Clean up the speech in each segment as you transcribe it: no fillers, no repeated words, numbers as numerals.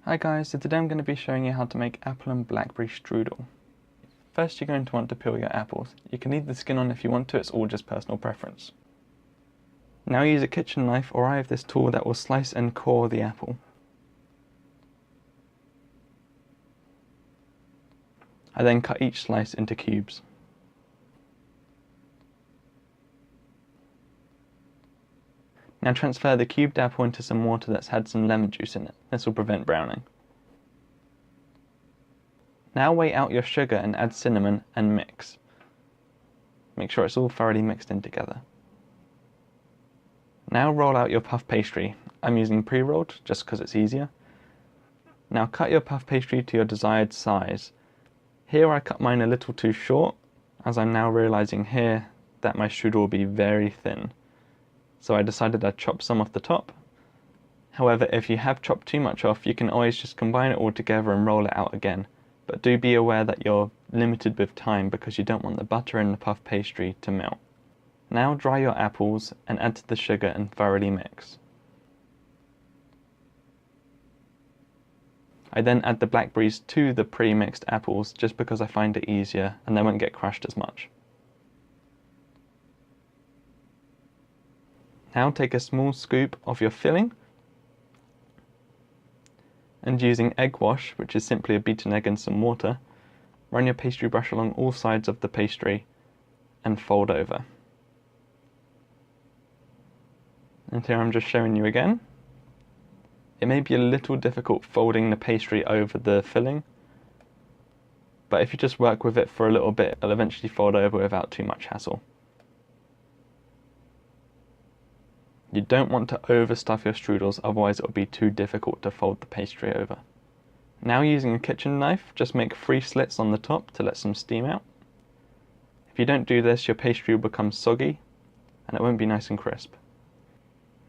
Hi guys, so today I'm going to be showing you how to make apple and blackberry strudel. First you're going to want to peel your apples. You can leave the skin on if you want to, it's all just personal preference. Now use a kitchen knife, or I have this tool that will slice and core the apple. I then cut each slice into cubes. Now transfer the cubed apple into some water that's had some lemon juice in it. This will prevent browning. Now weigh out your sugar and add cinnamon and mix. Make sure it's all thoroughly mixed in together. Now roll out your puff pastry. I'm using pre-rolled just because it's easier. Now cut your puff pastry to your desired size. Here I cut mine a little too short, as I'm now realizing here that my strudel will be very thin. So I decided I'd chop some off the top. However, if you have chopped too much off, you can always just combine it all together and roll it out again. But do be aware that you're limited with time because you don't want the butter in the puff pastry to melt. Now dry your apples and add to the sugar and thoroughly mix. I then add the blackberries to the pre-mixed apples just because I find it easier and they won't get crushed as much. Now take a small scoop of your filling and using egg wash, which is simply a beaten egg and some water, run your pastry brush along all sides of the pastry and fold over. And here I'm just showing you again. It may be a little difficult folding the pastry over the filling, but if you just work with it for a little bit, it'll eventually fold over without too much hassle. You don't want to overstuff your strudels, otherwise it will be too difficult to fold the pastry over. Now using a kitchen knife, just make 3 slits on the top to let some steam out. If you don't do this, your pastry will become soggy and it won't be nice and crisp.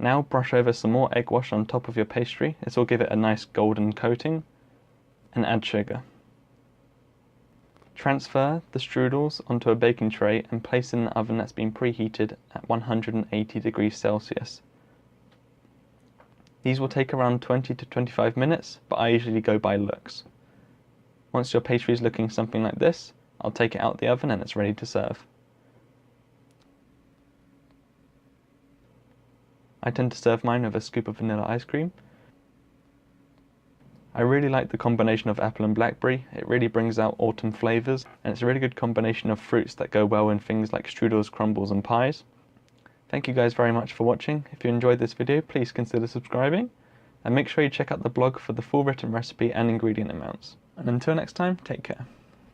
Now brush over some more egg wash on top of your pastry. This will give it a nice golden coating, and add sugar. Transfer the strudels onto a baking tray and place in the oven that's been preheated at 180 degrees Celsius. These will take around 20 to 25 minutes, but I usually go by looks. Once your pastry is looking something like this, I'll take it out the oven and it's ready to serve. I tend to serve mine with a scoop of vanilla ice cream. I really like the combination of apple and blackberry. It really brings out autumn flavours, and it's a really good combination of fruits that go well in things like strudels, crumbles and pies. Thank you guys very much for watching. If you enjoyed this video, please consider subscribing, and make sure you check out the blog for the full written recipe and ingredient amounts. And until next time, take care.